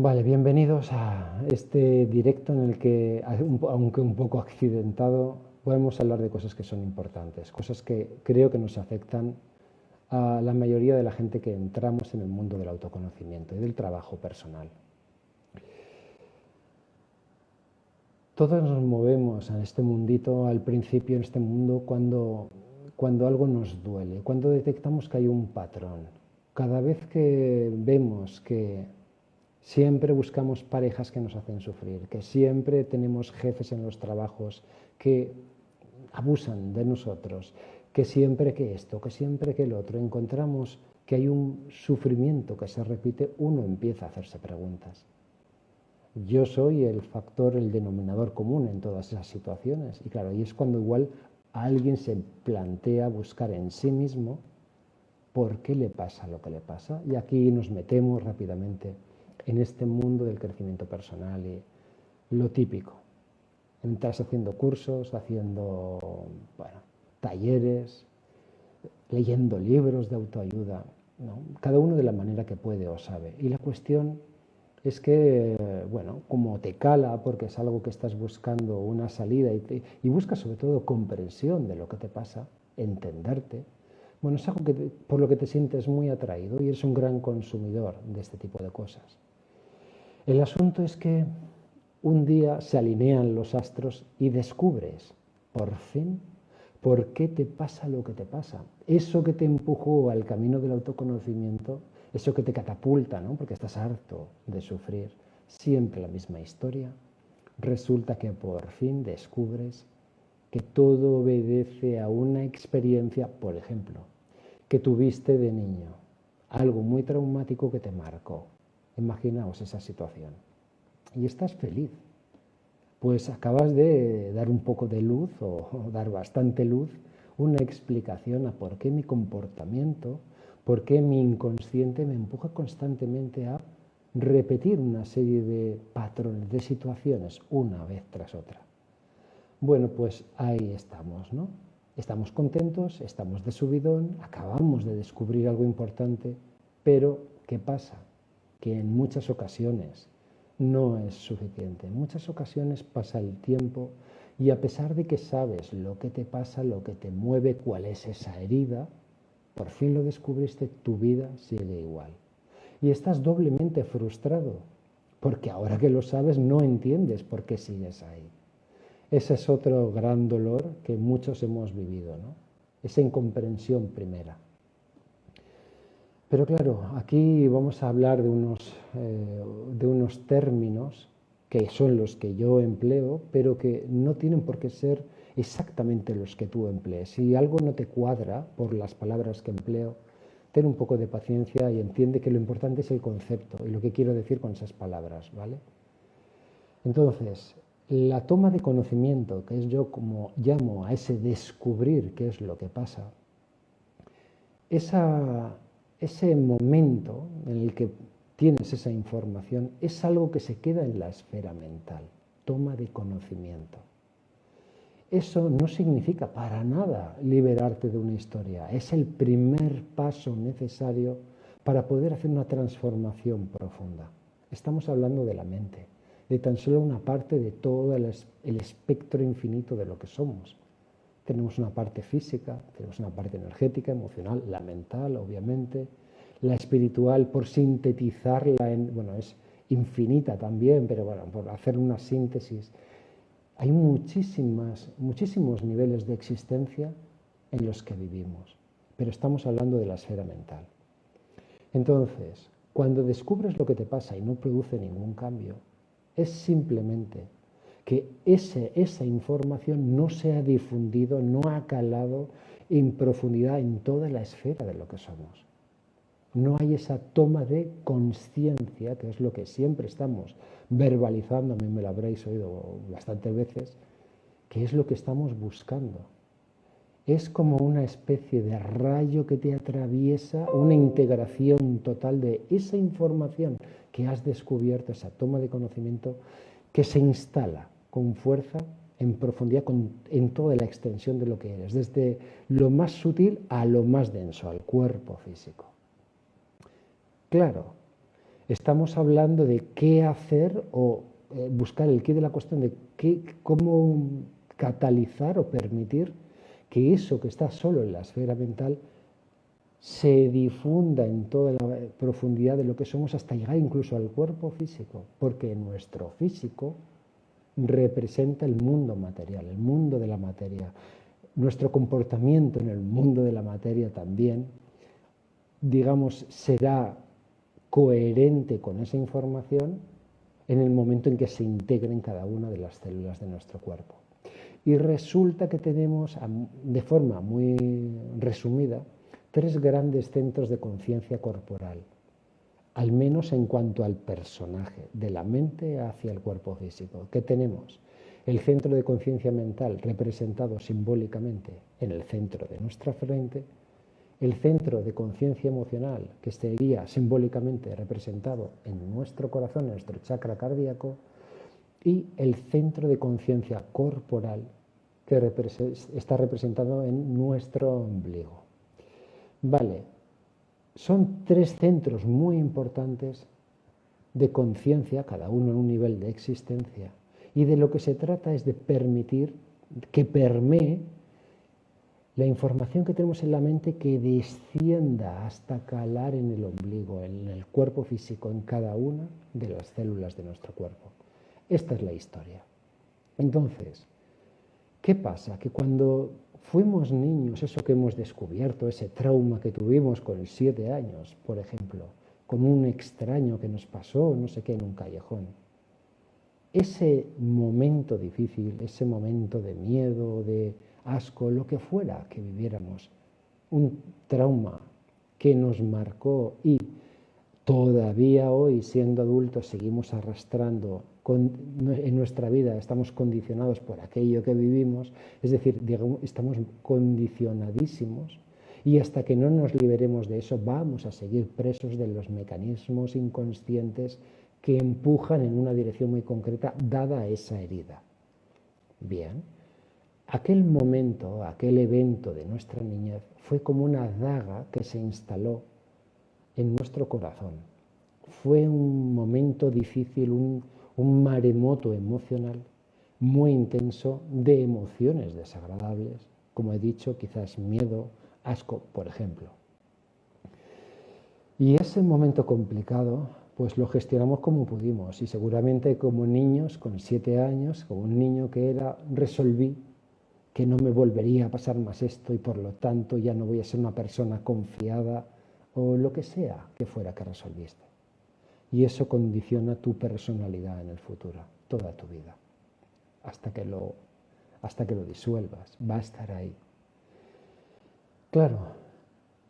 Vale, bienvenidos a este directo en el que, aunque un poco accidentado, podemos hablar de cosas que son importantes, cosas que creo que nos afectan a la mayoría de la gente que entramos en el mundo del autoconocimiento y del trabajo personal. Todos nos movemos en este mundito, al principio en este mundo, cuando algo nos duele, cuando detectamos que hay un patrón. Cada vez que vemos que siempre buscamos parejas que nos hacen sufrir, que siempre tenemos jefes en los trabajos que abusan de nosotros, que siempre que esto, que siempre que el otro, encontramos que hay un sufrimiento que se repite, uno empieza a hacerse preguntas. Yo soy el factor, el denominador común en todas esas situaciones. Y claro, ahí es cuando igual alguien se plantea buscar en sí mismo por qué le pasa lo que le pasa. Y aquí nos metemos rápidamente en este mundo del crecimiento personal y lo típico. Entras haciendo cursos, haciendo talleres, leyendo libros de autoayuda, ¿no? Cada uno de la manera que puede o sabe. Y la cuestión es que, como te cala, porque es algo que estás buscando una salida y buscas sobre todo comprensión de lo que te pasa, entenderte, es algo por lo que te sientes muy atraído y eres un gran consumidor de este tipo de cosas. El asunto es que un día se alinean los astros y descubres, por fin, por qué te pasa lo que te pasa. Eso que te empujó al camino del autoconocimiento, eso que te catapulta, ¿no? Porque estás harto de sufrir siempre la misma historia, resulta que por fin descubres que todo obedece a una experiencia, por ejemplo, que tuviste de niño, algo muy traumático que te marcó. Imaginaos esa situación. Y estás feliz. Pues acabas de dar un poco de luz, o dar bastante luz, una explicación a por qué mi comportamiento, por qué mi inconsciente me empuja constantemente a repetir una serie de patrones, de situaciones, una vez tras otra. Bueno, pues ahí estamos, ¿no? Estamos contentos, estamos de subidón, acabamos de descubrir algo importante, pero ¿qué pasa? Que en muchas ocasiones no es suficiente. En muchas ocasiones pasa el tiempo y a pesar de que sabes lo que te pasa, lo que te mueve, cuál es esa herida, por fin lo descubriste, tu vida sigue igual. Y estás doblemente frustrado, porque ahora que lo sabes no entiendes por qué sigues ahí. Ese es otro gran dolor que muchos hemos vivido, ¿no? Esa incomprensión primera. Pero claro, aquí vamos a hablar de unos términos que son los que yo empleo, pero que no tienen por qué ser exactamente los que tú emplees. Si algo no te cuadra por las palabras que empleo, ten un poco de paciencia y entiende que lo importante es el concepto y lo que quiero decir con esas palabras, ¿vale? Entonces, la toma de conocimiento, que es yo como llamo a ese descubrir qué es lo que pasa, ese momento en el que tienes esa información es algo que se queda en la esfera mental, toma de conocimiento. Eso no significa para nada liberarte de una historia, es el primer paso necesario para poder hacer una transformación profunda. Estamos hablando de la mente, de tan solo una parte de todo el espectro infinito de lo que somos. Tenemos una parte física, tenemos una parte energética, emocional, la mental, obviamente, la espiritual, por sintetizarla es infinita también, pero por hacer una síntesis, hay muchísimos niveles de existencia en los que vivimos, pero estamos hablando de la esfera mental. Entonces, cuando descubres lo que te pasa y no produce ningún cambio, es simplemente que esa información no se ha difundido, no ha calado en profundidad en toda la esfera de lo que somos. No hay esa toma de conciencia, que es lo que siempre estamos verbalizando, a mí me lo habréis oído bastantes veces, que es lo que estamos buscando. Es como una especie de rayo que te atraviesa, una integración total de esa información que has descubierto, esa toma de conocimiento, que se instala con fuerza, en profundidad, en toda la extensión de lo que eres, desde lo más sutil a lo más denso, al cuerpo físico. Claro, Estamos hablando de qué hacer o buscar el quid de la cuestión de cómo catalizar o permitir que eso que está solo en la esfera mental se difunda en toda la profundidad de lo que somos hasta llegar incluso al cuerpo físico, porque nuestro físico representa el mundo material, el mundo de la materia. Nuestro comportamiento en el mundo de la materia también, digamos, será coherente con esa información en el momento en que se integre en cada una de las células de nuestro cuerpo. Y resulta que tenemos, de forma muy resumida, 3 grandes centros de conciencia corporal, al menos en cuanto al personaje, de la mente hacia el cuerpo físico. ¿Qué tenemos? El centro de conciencia mental representado simbólicamente en el centro de nuestra frente, el centro de conciencia emocional que sería simbólicamente representado en nuestro corazón, en nuestro chakra cardíaco, y el centro de conciencia corporal que está representado en nuestro ombligo. Vale, son 3 centros muy importantes de conciencia, cada uno en un nivel de existencia, y de lo que se trata es de permitir que permee la información que tenemos en la mente, que descienda hasta calar en el ombligo, en el cuerpo físico, en cada una de las células de nuestro cuerpo. Esta es la historia. Entonces, ¿qué pasa? Que cuando fuimos niños, eso que hemos descubierto, ese trauma que tuvimos con 7 años, por ejemplo, con un extraño que nos pasó, no sé qué, en un callejón, ese momento difícil, ese momento de miedo, de asco, lo que fuera que viviéramos, un trauma que nos marcó y todavía hoy, siendo adultos, seguimos arrastrando en nuestra vida, estamos condicionados por aquello que vivimos, es decir, digamos, estamos condicionadísimos, y hasta que no nos liberemos de eso vamos a seguir presos de los mecanismos inconscientes que empujan en una dirección muy concreta dada esa herida. Bien, aquel momento, aquel evento de nuestra niñez fue como una daga que se instaló en nuestro corazón. Fue un momento difícil, un maremoto emocional muy intenso de emociones desagradables, como he dicho, quizás miedo, asco, por ejemplo. Y ese momento complicado, pues lo gestionamos como pudimos, y seguramente como niños, con 7 años, como un niño que era, resolví que no me volvería a pasar más esto y por lo tanto ya no voy a ser una persona confiada o lo que sea que fuera que resolviste. Y eso condiciona tu personalidad en el futuro, toda tu vida, hasta que lo disuelvas, va a estar ahí. Claro,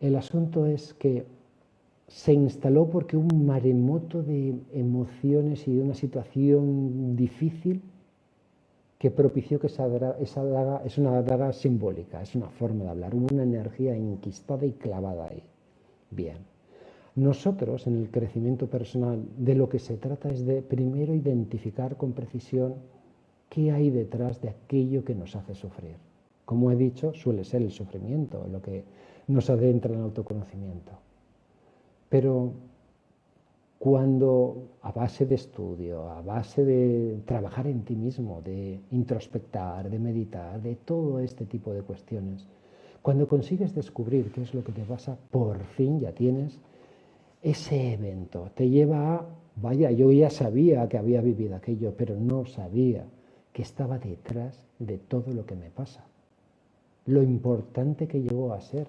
el asunto es que se instaló porque un maremoto de emociones y de una situación difícil que propició que esa daga es una daga simbólica, es una forma de hablar, una energía enquistada y clavada ahí. Bien, nosotros en el crecimiento personal de lo que se trata es de primero identificar con precisión qué hay detrás de aquello que nos hace sufrir. Como he dicho, suele ser el sufrimiento lo que nos adentra en el autoconocimiento. Pero cuando a base de estudio, a base de trabajar en ti mismo, de introspectar, de meditar, de todo este tipo de cuestiones, cuando consigues descubrir qué es lo que te pasa, por fin ya tienes ese evento. Te lleva a, vaya, yo ya sabía que había vivido aquello, pero no sabía que estaba detrás de todo lo que me pasa. Lo importante que llegó a ser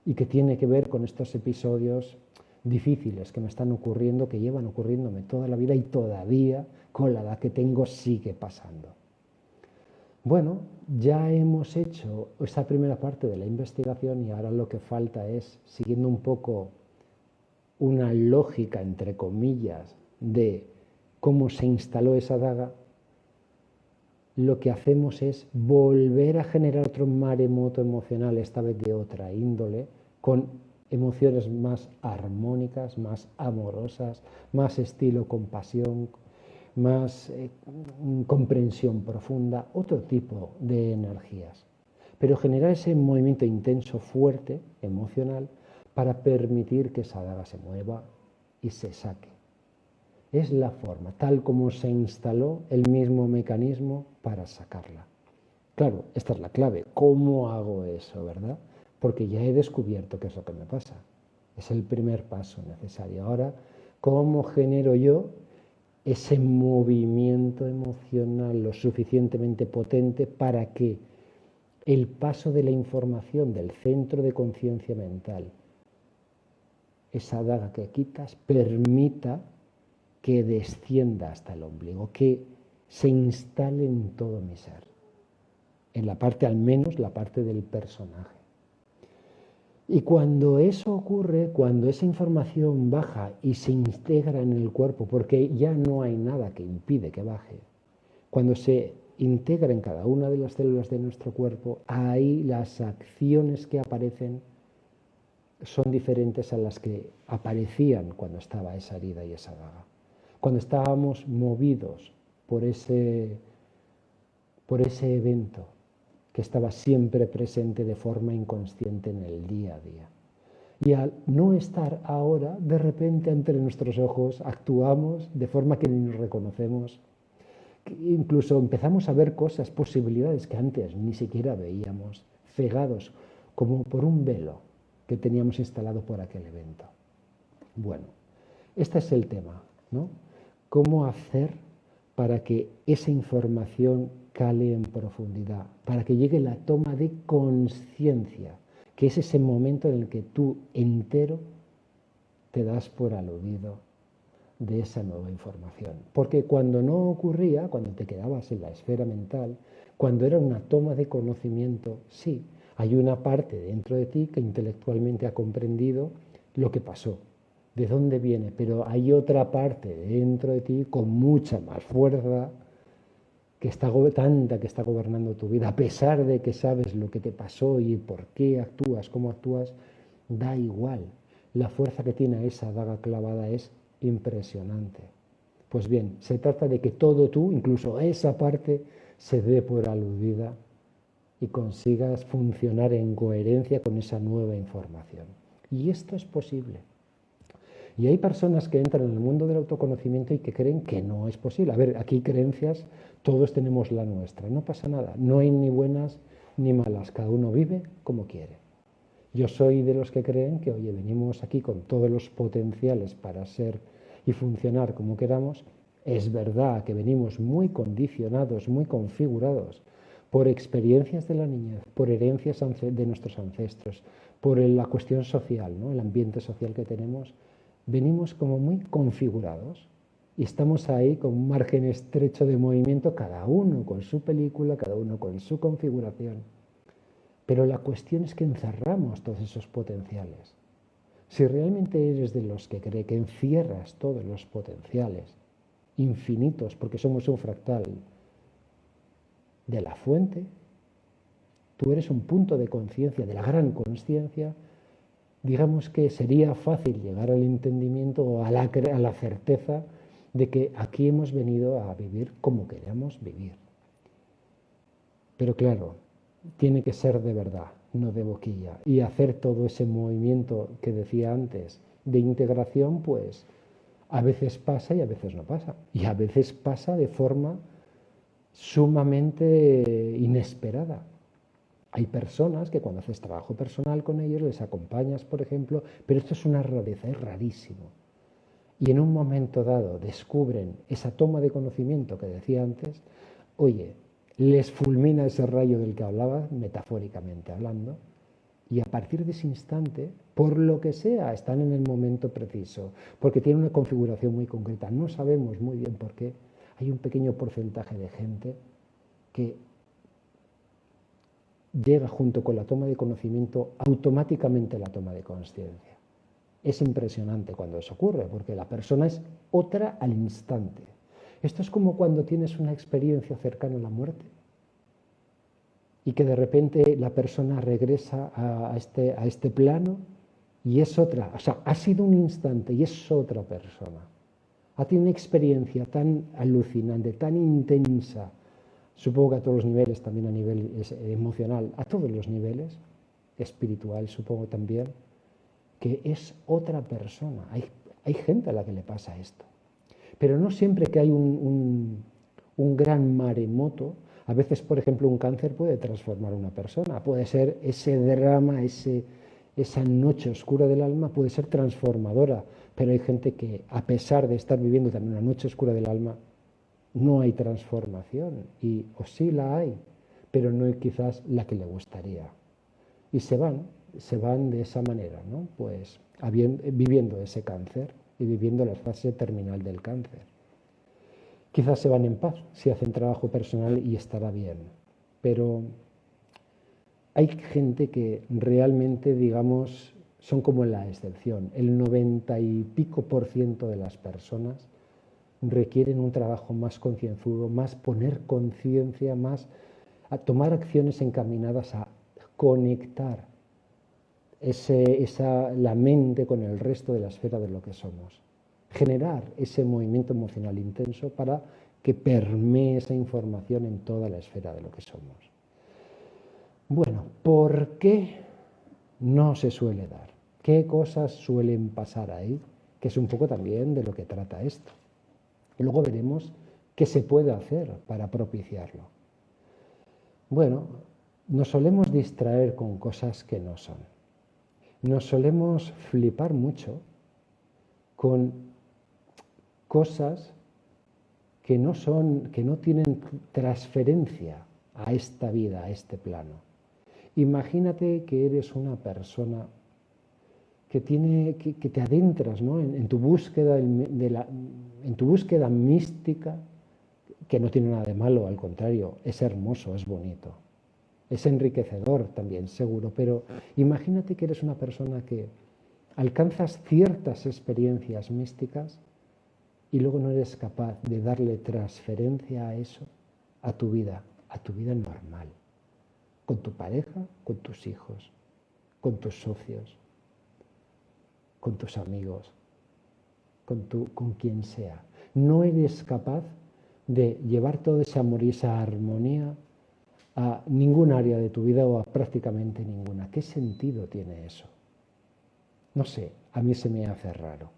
y que tiene que ver con estos episodios difíciles que me están ocurriendo, que llevan ocurriéndome toda la vida y todavía con la edad que tengo sigue pasando. Bueno, ya hemos hecho esa primera parte de la investigación y ahora lo que falta es, siguiendo un poco una lógica, entre comillas, de cómo se instaló esa daga, lo que hacemos es volver a generar otro maremoto emocional, esta vez de otra índole, con emociones más armónicas, más amorosas, más estilo compasión, más comprensión profunda, otro tipo de energías. Pero generar ese movimiento intenso, fuerte, emocional, para permitir que esa daga se mueva y se saque. es la forma, tal como se instaló el mismo mecanismo para sacarla. Claro, esta es la clave. ¿Cómo hago eso, verdad? Porque ya he descubierto qué es lo que me pasa. Es el primer paso necesario. Ahora, ¿cómo genero yo ese movimiento emocional lo suficientemente potente para que el paso de la información del centro de conciencia mental, esa daga que quitas, permita que descienda hasta el ombligo, que se instale en todo mi ser, en la parte, al menos la parte del personaje. Y cuando eso ocurre, cuando esa información baja y se integra en el cuerpo, porque ya no hay nada que impide que baje, cuando se integra en cada una de las células de nuestro cuerpo, ahí las acciones que aparecen son diferentes a las que aparecían cuando estaba esa herida y esa daga. Cuando estábamos movidos por ese evento que estaba siempre presente de forma inconsciente en el día a día. Y al no estar ahora, de repente ante nuestros ojos actuamos de forma que ni nos reconocemos. Incluso empezamos a ver cosas, posibilidades que antes ni siquiera veíamos, cegados como por un velo que teníamos instalado por aquel evento. Bueno, este es el tema, ¿no? ¿Cómo hacer para que esa información cale en profundidad, para que llegue la toma de conciencia, que es ese momento en el que tú entero te das por aludido de esa nueva información? Porque cuando no ocurría, cuando te quedabas en la esfera mental, cuando era una toma de conocimiento, sí, hay una parte dentro de ti que intelectualmente ha comprendido lo que pasó, de dónde viene, pero hay otra parte dentro de ti con mucha más fuerza que está gobernando tu vida, a pesar de que sabes lo que te pasó y por qué actúas, cómo actúas, da igual. La fuerza que tiene esa daga clavada es impresionante. Pues bien, se trata de que todo tú, incluso esa parte, se dé por aludida y consigas funcionar en coherencia con esa nueva información. Y esto es posible. Y hay personas que entran en el mundo del autoconocimiento y que creen que no es posible. A ver, aquí creencias, todos tenemos la nuestra, no pasa nada. No hay ni buenas ni malas, cada uno vive como quiere. Yo soy de los que creen que, oye, venimos aquí con todos los potenciales para ser y funcionar como queramos. Es verdad que venimos muy condicionados, muy configurados por experiencias de la niñez, por herencias de nuestros ancestros, por la cuestión social, ¿no? El ambiente social que tenemos. Venimos como muy configurados y estamos ahí con un margen estrecho de movimiento, cada uno con su película, cada uno con su configuración. Pero la cuestión es que encerramos todos esos potenciales. Si realmente eres de los que cree que encierras todos los potenciales infinitos, porque somos un fractal de la fuente, tú eres un punto de conciencia, de la gran conciencia. Digamos que sería fácil llegar al entendimiento o a la certeza de que aquí hemos venido a vivir como queremos vivir. Pero claro, tiene que ser de verdad, no de boquilla. Y hacer todo ese movimiento que decía antes de integración, pues a veces pasa y a veces no pasa. Y a veces pasa de forma sumamente inesperada. Hay personas que cuando haces trabajo personal con ellos, les acompañas, por ejemplo, pero esto es una rareza, es rarísimo. Y en un momento dado descubren esa toma de conocimiento que decía antes, oye, les fulmina ese rayo del que hablaba, metafóricamente hablando, y a partir de ese instante, por lo que sea, están en el momento preciso, porque tienen una configuración muy concreta. No sabemos muy bien por qué. Hay un pequeño porcentaje de gente que llega junto con la toma de conocimiento automáticamente a la toma de conciencia. Es impresionante cuando eso ocurre, porque la persona es otra al instante. Esto es como cuando tienes una experiencia cercana a la muerte y que de repente la persona regresa a este plano y es otra. O sea, ha sido un instante y es otra persona. Ha tenido una experiencia tan alucinante, tan intensa, supongo que a todos los niveles, también a nivel emocional, a todos los niveles, espiritual supongo también, que es otra persona. Hay gente a la que le pasa esto. Pero no siempre que hay un gran maremoto, a veces, por ejemplo, un cáncer puede transformar a una persona, puede ser ese drama, esa noche oscura del alma puede ser transformadora, pero hay gente que, a pesar de estar viviendo también una noche oscura del alma, no hay transformación, o sí la hay, pero no hay quizás la que le gustaría. Y se van de esa manera, ¿no? Pues viviendo ese cáncer y viviendo la fase terminal del cáncer. Quizás se van en paz si hacen trabajo personal y estará bien, pero hay gente que realmente, digamos, son como la excepción. El 90 y pico % de las personas requieren un trabajo más concienzudo, más poner conciencia, más a tomar acciones encaminadas a conectar la mente con el resto de la esfera de lo que somos. Generar ese movimiento emocional intenso para que permee esa información en toda la esfera de lo que somos. Bueno, ¿por qué no se suele dar? ¿Qué cosas suelen pasar ahí? Que es un poco también de lo que trata esto. Y luego veremos qué se puede hacer para propiciarlo. Bueno, nos solemos distraer con cosas que no son. Nos solemos flipar mucho con cosas que no tienen transferencia a esta vida, a este plano. Imagínate que eres una persona que te adentras, ¿no? en tu búsqueda en tu búsqueda mística, que no tiene nada de malo, al contrario, es hermoso, es bonito. Es enriquecedor también, seguro, pero imagínate que eres una persona que alcanzas ciertas experiencias místicas y luego no eres capaz de darle transferencia a eso, a tu vida normal, con tu pareja, con tus hijos, con tus socios, con tus amigos, con quien sea. No eres capaz de llevar todo ese amor y esa armonía a ningún área de tu vida o a prácticamente ninguna. ¿Qué sentido tiene eso? No sé, a mí se me hace raro.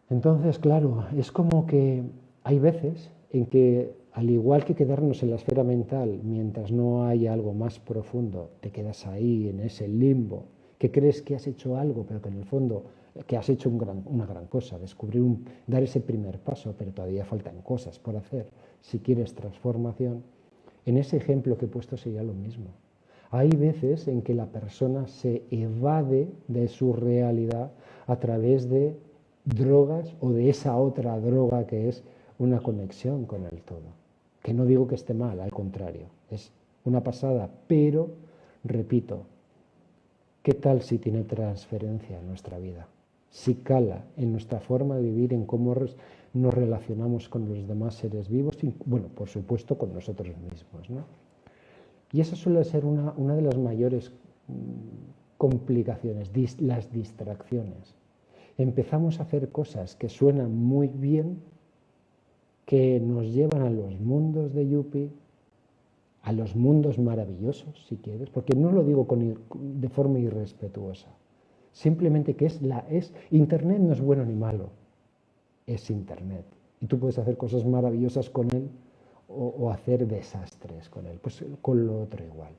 Entonces, claro, es como que hay veces en que, al igual que quedarnos en la esfera mental mientras no hay algo más profundo, te quedas ahí en ese limbo, que crees que has hecho algo, pero que en el fondo que has hecho una gran cosa, dar ese primer paso, pero todavía faltan cosas por hacer si quieres transformación. En ese ejemplo que he puesto sería lo mismo. Hay veces en que la persona se evade de su realidad a través de drogas o de esa otra droga que es una conexión con el todo. Que no digo que esté mal, al contrario, es una pasada, pero, repito, ¿qué tal si tiene transferencia en nuestra vida? Si cala en nuestra forma de vivir, en cómo nos relacionamos con los demás seres vivos y, bueno, por supuesto, con nosotros mismos, ¿no? Y esa suele ser una de las mayores complicaciones, las distracciones. Empezamos a hacer cosas que suenan muy bien, que nos llevan a los mundos de Yuppie, a los mundos maravillosos, si quieres, porque no lo digo de forma irrespetuosa, simplemente que Internet no es bueno ni malo, es Internet. Y tú puedes hacer cosas maravillosas con él o hacer desastres con él, pues con lo otro igual.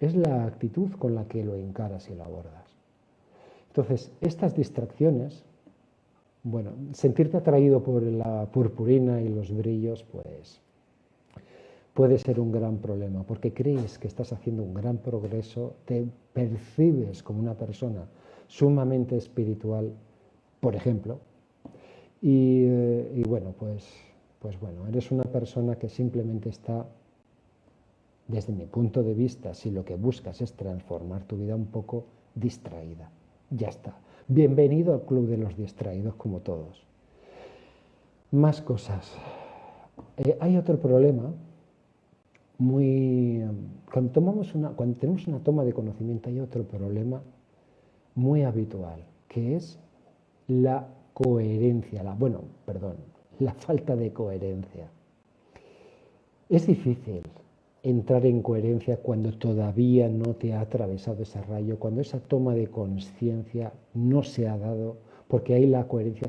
Es la actitud con la que lo encaras y lo abordas. Entonces, estas distracciones, bueno, sentirte atraído por la purpurina y los brillos, pues puede ser un gran problema, porque crees que estás haciendo un gran progreso, te percibes como una persona sumamente espiritual, por ejemplo, y bueno, pues bueno, eres una persona que simplemente está, desde mi punto de vista, si lo que buscas es transformar tu vida, un poco distraída. Ya está. Bienvenido al club de los distraídos, como todos. Más cosas. Hay otro problema. Cuando tenemos una toma de conocimiento, hay otro problema muy habitual, que es la coherencia, la falta de coherencia. Es difícil entrar en coherencia cuando todavía no te ha atravesado ese rayo, cuando esa toma de conciencia no se ha dado, porque ahí la coherencia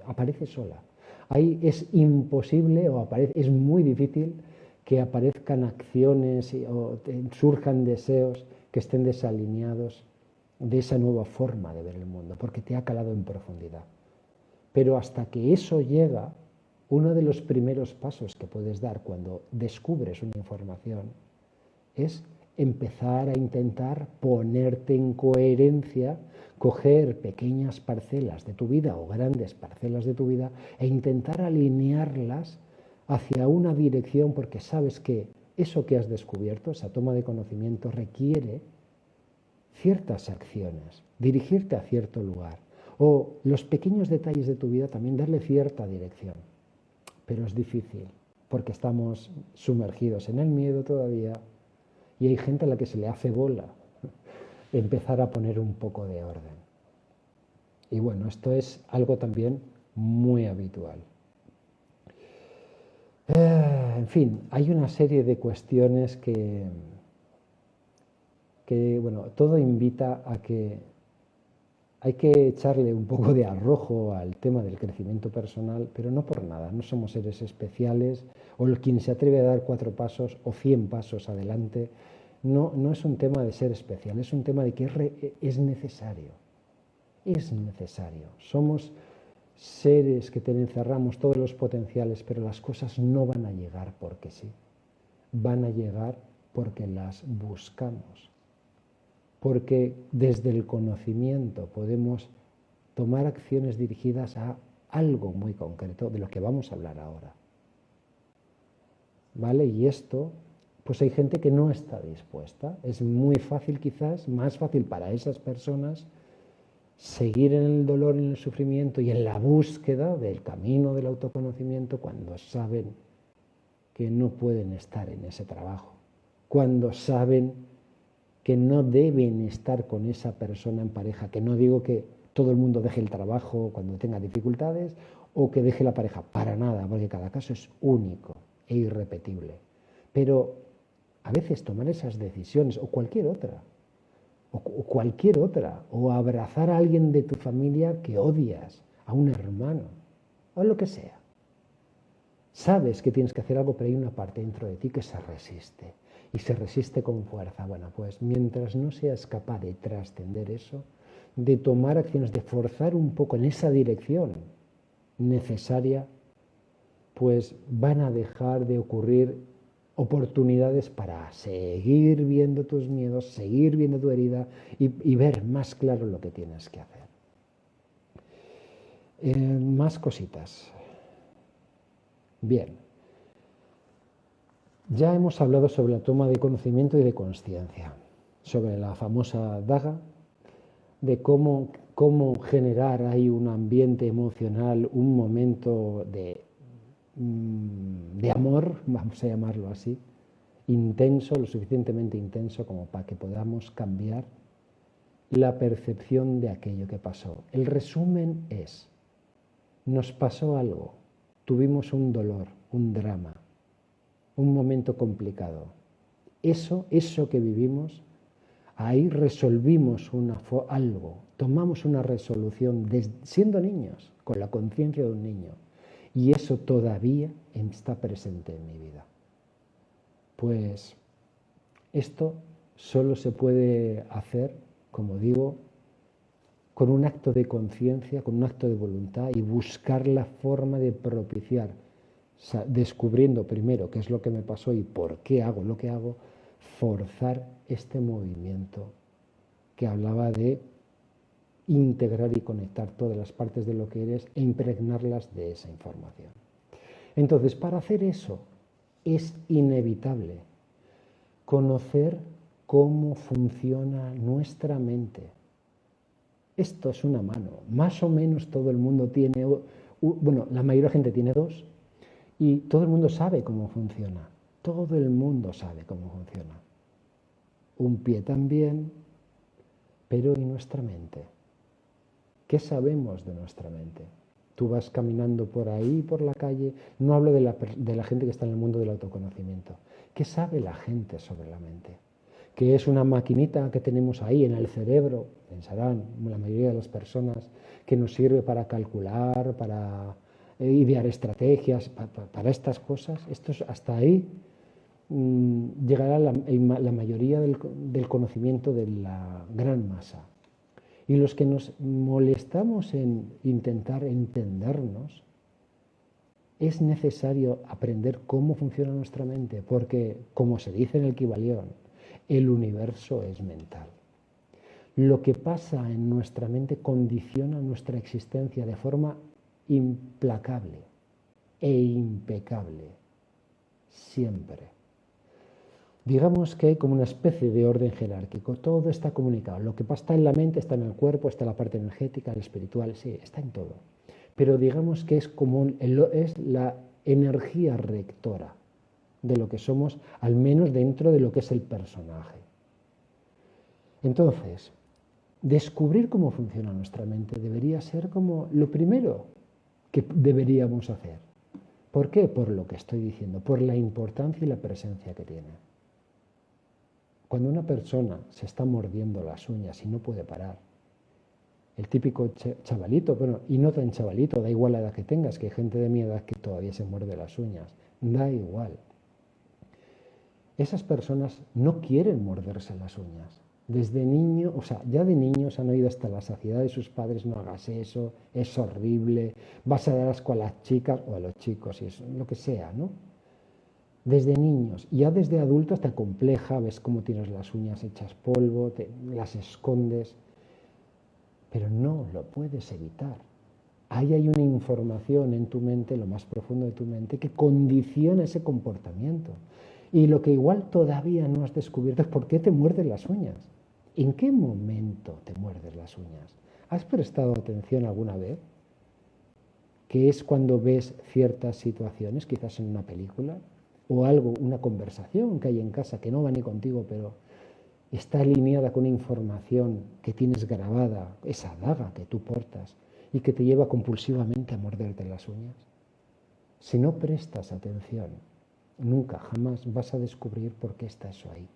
aparece sola. Ahí es imposible es muy difícil que aparezcan acciones o surjan deseos que estén desalineados de esa nueva forma de ver el mundo, porque te ha calado en profundidad. Pero hasta que eso llega, uno de los primeros pasos que puedes dar cuando descubres una información es empezar a intentar ponerte en coherencia, coger pequeñas parcelas de tu vida o grandes parcelas de tu vida e intentar alinearlas hacia una dirección, porque sabes que eso que has descubierto, esa toma de conocimiento, requiere ciertas acciones, dirigirte a cierto lugar, o los pequeños detalles de tu vida también darle cierta dirección. Pero es difícil, porque estamos sumergidos en el miedo todavía y hay gente a la que se le hace bola empezar a poner un poco de orden. Y bueno, esto es algo también muy habitual. En fin, hay una serie de cuestiones que bueno, todo invita a que hay que echarle un poco de arrojo al tema del crecimiento personal, pero no por nada, no somos seres especiales, o quien se atreve a dar 4 pasos o 100 pasos adelante, no es un tema de ser especial, es un tema de que es necesario, somos seres que encerramos todos los potenciales, pero las cosas no van a llegar porque sí, van a llegar porque las buscamos. Porque desde el conocimiento podemos tomar acciones dirigidas a algo muy concreto de lo que vamos a hablar ahora. ¿Vale? Y esto, pues hay gente que no está dispuesta. Es muy fácil, quizás, más fácil para esas personas seguir en el dolor, en el sufrimiento y en la búsqueda del camino del autoconocimiento cuando saben que no pueden estar en ese trabajo, cuando saben que no deben estar con esa persona en pareja, que no digo que todo el mundo deje el trabajo cuando tenga dificultades o que deje la pareja, para nada, porque cada caso es único e irrepetible. Pero a veces tomar esas decisiones o cualquier otra, o abrazar a alguien de tu familia que odias, a un hermano, o lo que sea. Sabes que tienes que hacer algo, pero hay una parte dentro de ti que se resiste. Y se resiste con fuerza. Bueno, pues mientras no seas capaz de trascender eso, de tomar acciones, de forzar un poco en esa dirección necesaria, pues van a dejar de ocurrir oportunidades para seguir viendo tus miedos, seguir viendo tu herida y ver más claro lo que tienes que hacer. Más cositas. Bien. Ya hemos hablado sobre la toma de conocimiento y de consciencia, sobre la famosa daga, de cómo generar ahí un ambiente emocional, un momento de amor, vamos a llamarlo así, intenso, lo suficientemente intenso como para que podamos cambiar la percepción de aquello que pasó. El resumen es, nos pasó algo, tuvimos un dolor, un drama, un momento complicado. Eso que vivimos, ahí resolvimos algo, tomamos una resolución siendo niños, con la conciencia de un niño. Y eso todavía está presente en mi vida. Pues esto solo se puede hacer, como digo, con un acto de conciencia, con un acto de voluntad y buscar la forma de propiciar, descubriendo primero qué es lo que me pasó y por qué hago lo que hago, forzar este movimiento que hablaba de integrar y conectar todas las partes de lo que eres e impregnarlas de esa información. Entonces, para hacer eso es inevitable conocer cómo funciona nuestra mente. Esto es una mano. Más o menos todo el mundo tiene, bueno, la mayoría de la gente tiene 2 y todo el mundo sabe cómo funciona. Todo el mundo sabe cómo funciona. Un pie también, pero ¿y nuestra mente? ¿Qué sabemos de nuestra mente? Tú vas caminando por ahí, por la calle, no hablo de la gente que está en el mundo del autoconocimiento. ¿Qué sabe la gente sobre la mente? Que es una maquinita que tenemos ahí en el cerebro, pensarán la mayoría de las personas, que nos sirve para calcular, para idear estrategias, para estas cosas. Hasta ahí llegará la mayoría del conocimiento de la gran masa. Y los que nos molestamos en intentar entendernos, es necesario aprender cómo funciona nuestra mente, porque, como se dice en el Kybalión, el universo es mental. Lo que pasa en nuestra mente condiciona nuestra existencia de forma implacable e impecable, siempre. Digamos que hay como una especie de orden jerárquico, todo está comunicado. Lo que está en la mente está en el cuerpo, está en la parte energética, el espiritual, sí, está en todo. Pero digamos que es la energía rectora de lo que somos, al menos dentro de lo que es el personaje. Entonces, descubrir cómo funciona nuestra mente debería ser como lo primero que deberíamos hacer. ¿Por qué? Por lo que estoy diciendo, por la importancia y la presencia que tiene. Cuando una persona se está mordiendo las uñas y no puede parar, el típico chavalito, bueno, y no tan chavalito, da igual la edad que tengas, que hay gente de mi edad que todavía se muerde las uñas, da igual. Esas personas no quieren morderse las uñas. Desde niño, o sea, ya de niños han oído hasta la saciedad de sus padres: no hagas eso, es horrible, vas a dar asco a las chicas o a los chicos, y eso, lo que sea, ¿no? Desde niños, y ya desde adultos te acompleja, ves cómo tienes las uñas hechas polvo, las escondes, pero no lo puedes evitar. Ahí hay una información en tu mente, lo más profundo de tu mente, que condiciona ese comportamiento. Y lo que igual todavía no has descubierto es por qué te muerdes las uñas. ¿En qué momento te muerdes las uñas? ¿Has prestado atención alguna vez? Que es cuando ves ciertas situaciones, quizás en una película, o algo, una conversación que hay en casa que no va ni contigo, pero está alineada con una información que tienes grabada, esa daga que tú portas y que te lleva compulsivamente a morderte las uñas. Si no prestas atención, nunca, jamás vas a descubrir por qué está eso ahí.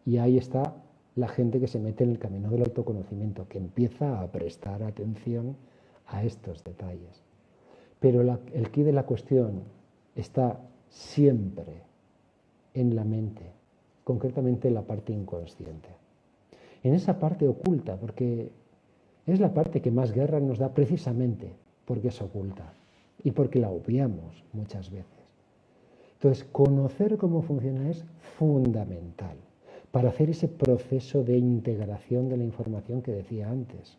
Y ahí está la gente que se mete en el camino del autoconocimiento, que empieza a prestar atención a estos detalles. Pero el quid de la cuestión está siempre en la mente, concretamente en la parte inconsciente. En esa parte oculta, porque es la parte que más guerra nos da precisamente porque es oculta y porque la obviamos muchas veces. Entonces, conocer cómo funciona es fundamental para hacer ese proceso de integración de la información que decía antes.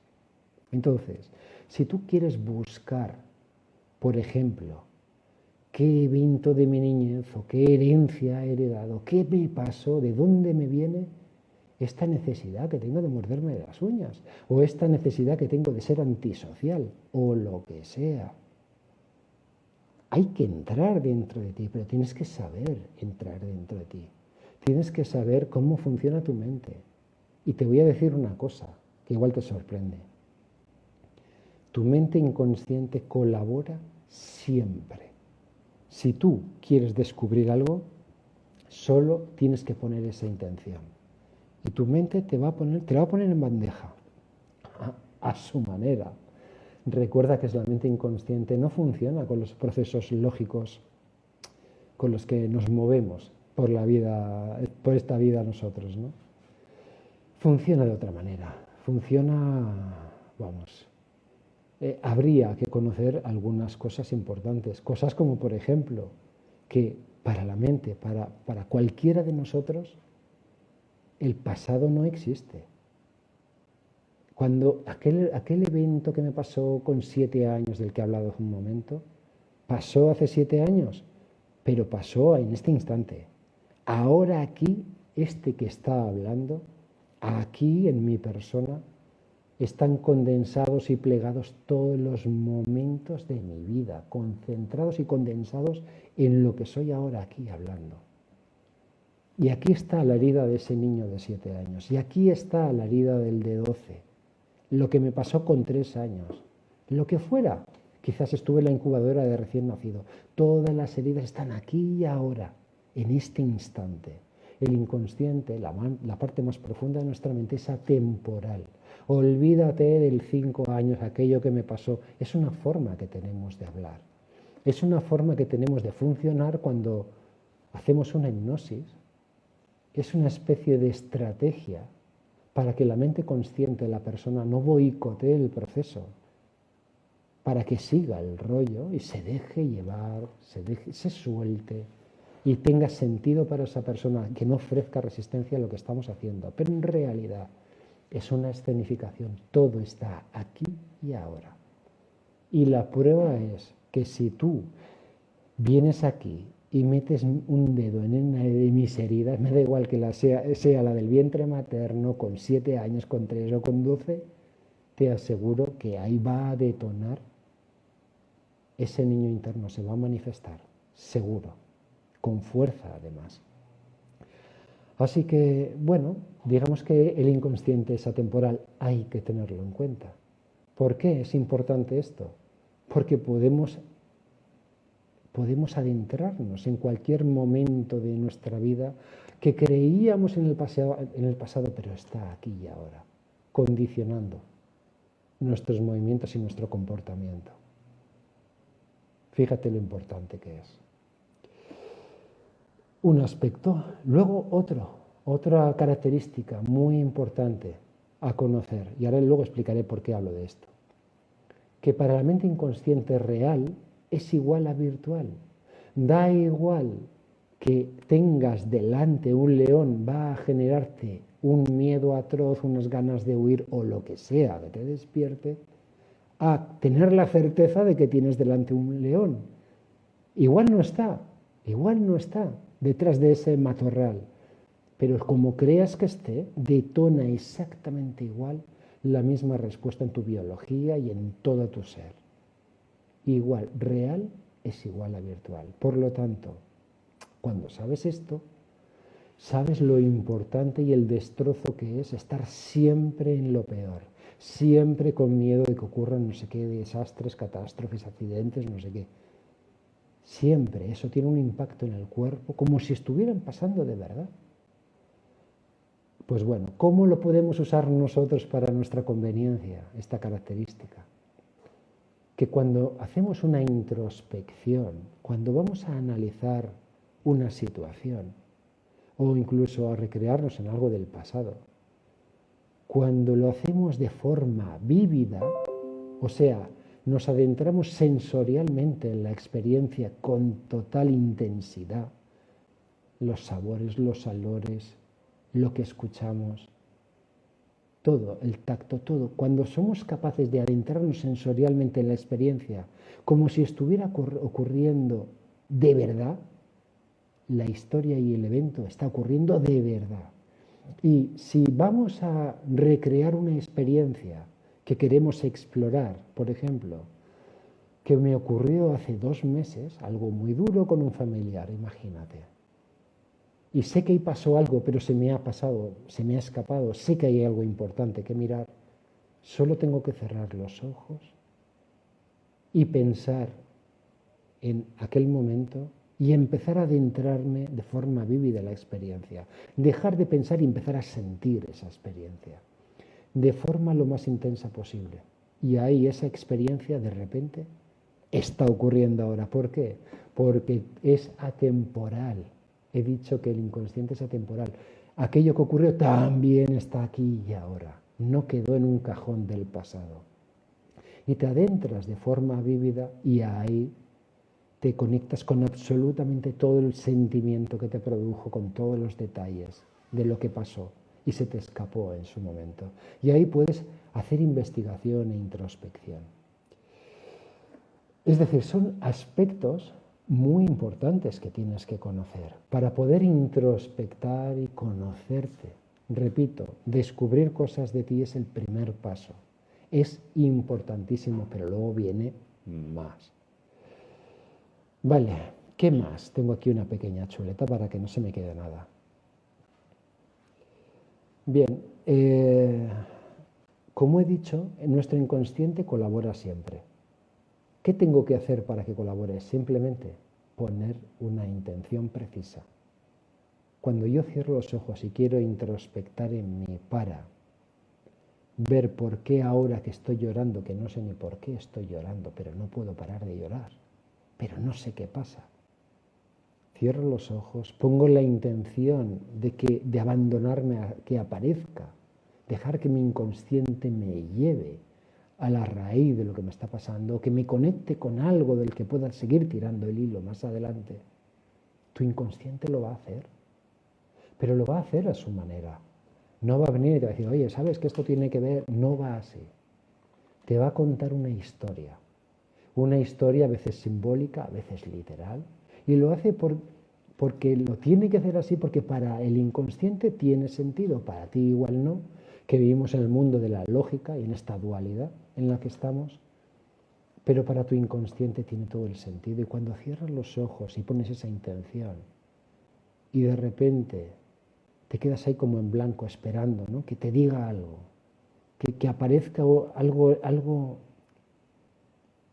Entonces, si tú quieres buscar, por ejemplo, qué evento de mi niñez o qué herencia he heredado, qué me pasó, de dónde me viene esta necesidad que tengo de morderme las uñas, o esta necesidad que tengo de ser antisocial, o lo que sea. Hay que entrar dentro de ti, pero tienes que saber entrar dentro de ti. Tienes que saber cómo funciona tu mente. Y te voy a decir una cosa que igual te sorprende. Tu mente inconsciente colabora siempre. Si tú quieres descubrir algo, solo tienes que poner esa intención. Y tu mente te la va a poner en bandeja, a su manera. Recuerda que la mente inconsciente no funciona con los procesos lógicos con los que nos movemos por la vida, por esta vida nosotros, ¿no? Funciona de otra manera. Funciona, habría que conocer algunas cosas importantes, cosas como, por ejemplo, que para la mente, para cualquiera de nosotros, el pasado no existe. Cuando aquel evento que me pasó con 7 años, del que he hablado hace un momento, pasó hace 7 años, pero pasó en este instante. Ahora aquí, este que está hablando, aquí en mi persona, están condensados y plegados todos los momentos de mi vida, concentrados y condensados en lo que soy ahora aquí hablando. Y aquí está la herida de ese niño de 7 años, y aquí está la herida del de 12, lo que me pasó con 3 años, lo que fuera. Quizás estuve en la incubadora de recién nacido. Todas las heridas están aquí y ahora, en este instante. El inconsciente, la parte más profunda de nuestra mente, es atemporal. olvídate del 5 años, aquello que me pasó. Es una forma que tenemos de hablar. Es una forma que tenemos de funcionar cuando hacemos una hipnosis. Es una especie de estrategia para que la mente consciente de la persona no boicotee el proceso, para que siga el rollo y se deje llevar, se suelte y tenga sentido para esa persona, que no ofrezca resistencia a lo que estamos haciendo. Pero en realidad es una escenificación, todo está aquí y ahora. Y la prueba es que si tú vienes aquí y metes un dedo en una de mis heridas, me da igual que sea la del vientre materno, con 7 años, con 3 o con 12, te aseguro que ahí va a detonar ese niño interno, se va a manifestar, seguro, con fuerza además. Así que, bueno, digamos que el inconsciente es atemporal, hay que tenerlo en cuenta. ¿Por qué es importante esto? Porque podemos adentrarnos en cualquier momento de nuestra vida que creíamos en el pasado, pero está aquí y ahora, condicionando nuestros movimientos y nuestro comportamiento. Fíjate lo importante que es. Un aspecto. Luego otra característica muy importante a conocer, y ahora luego explicaré por qué hablo de esto, que para la mente inconsciente real es igual a virtual. Da igual que tengas delante un león, va a generarte un miedo atroz, unas ganas de huir o lo que sea que te despierte, a tener la certeza de que tienes delante un león. Igual no está detrás de ese matorral, pero como creas que esté, detona exactamente igual la misma respuesta en tu biología y en todo tu ser. Igual, real es igual a virtual. Por lo tanto, cuando sabes esto, sabes lo importante y el destrozo que es estar siempre en lo peor, siempre con miedo de que ocurran no sé qué desastres, catástrofes, accidentes, no sé qué. Siempre eso tiene un impacto en el cuerpo, como si estuvieran pasando de verdad. Pues bueno, ¿cómo lo podemos usar nosotros para nuestra conveniencia, esta característica? Que cuando hacemos una introspección, cuando vamos a analizar una situación o incluso a recrearnos en algo del pasado, cuando lo hacemos de forma vívida, o sea, nos adentramos sensorialmente en la experiencia con total intensidad, los sabores, los olores, lo que escuchamos, todo, el tacto, todo. Cuando somos capaces de adentrarnos sensorialmente en la experiencia, como si estuviera ocurriendo de verdad, la historia y el evento está ocurriendo de verdad. Y si vamos a recrear una experiencia que queremos explorar, por ejemplo, que me ocurrió hace 2 meses, algo muy duro con un familiar, imagínate. Y sé que ahí pasó algo, pero se me ha escapado, sé que hay algo importante que mirar. Solo tengo que cerrar los ojos y pensar en aquel momento y empezar a adentrarme de forma vívida en la experiencia. Dejar de pensar y empezar a sentir esa experiencia de forma lo más intensa posible. Y ahí esa experiencia de repente está ocurriendo ahora. ¿Por qué? Porque es atemporal. He dicho que el inconsciente es atemporal. Aquello que ocurrió también está aquí y ahora. No quedó en un cajón del pasado. Y te adentras de forma vívida y ahí te conectas con absolutamente todo el sentimiento que te produjo, con todos los detalles de lo que pasó y se te escapó en su momento. Y ahí puedes hacer investigación e introspección. Es decir, son aspectos muy importantes que tienes que conocer para poder introspectar y conocerte. Repito, descubrir cosas de ti es el primer paso. Es importantísimo, pero luego viene más. Vale, ¿qué más? Tengo aquí una pequeña chuleta para que no se me quede nada. Bien, como he dicho, nuestro inconsciente colabora siempre. ¿Qué tengo que hacer para que colabore? Simplemente poner una intención precisa. Cuando yo cierro los ojos y quiero introspectar en mí para ver por qué ahora que estoy llorando, que no sé ni por qué estoy llorando, pero no puedo parar de llorar, pero no sé qué pasa. Cierro los ojos, pongo la intención de abandonarme a que aparezca, dejar que mi inconsciente me lleve a la raíz de lo que me está pasando, que me conecte con algo del que pueda seguir tirando el hilo más adelante. Tu inconsciente lo va a hacer, pero lo va a hacer a su manera. No va a venir y te va a decir, oye, ¿sabes que esto tiene que ver? No va así. Te va a contar una historia a veces simbólica, a veces literal, y lo hace porque lo tiene que hacer así, porque para el inconsciente tiene sentido, para ti igual no, que vivimos en el mundo de la lógica y en esta dualidad en la que estamos, pero para tu inconsciente tiene todo el sentido. Y cuando cierras los ojos y pones esa intención, y de repente te quedas ahí como en blanco esperando, ¿no? Que te diga algo, que aparezca algo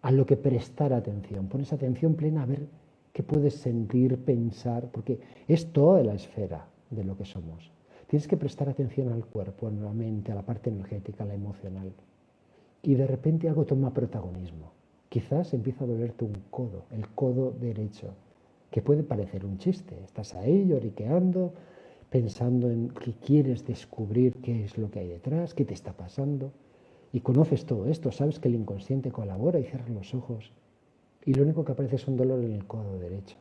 a lo que prestar atención. Pones atención plena a ver qué puedes sentir, pensar, porque es toda la esfera de lo que somos. Tienes que prestar atención al cuerpo, a la mente, a la parte energética, a la emocional. Y de repente algo toma protagonismo. Quizás empieza a dolerte un codo, el codo derecho, que puede parecer un chiste. Estás ahí lloriqueando, pensando en que quieres descubrir qué es lo que hay detrás, qué te está pasando. Y conoces todo esto, sabes que el inconsciente colabora y cierras los ojos. Y lo único que aparece es un dolor en el codo derecho.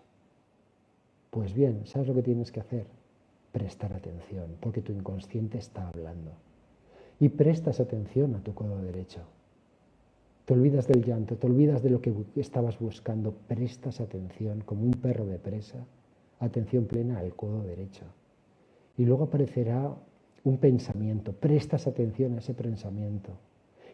Pues bien, ¿sabes lo que tienes que hacer? Prestar atención, porque tu inconsciente está hablando. Y prestas atención a tu codo derecho. Te olvidas del llanto, te olvidas de lo que estabas buscando, prestas atención como un perro de presa, atención plena al codo derecho. Y luego aparecerá un pensamiento, prestas atención a ese pensamiento.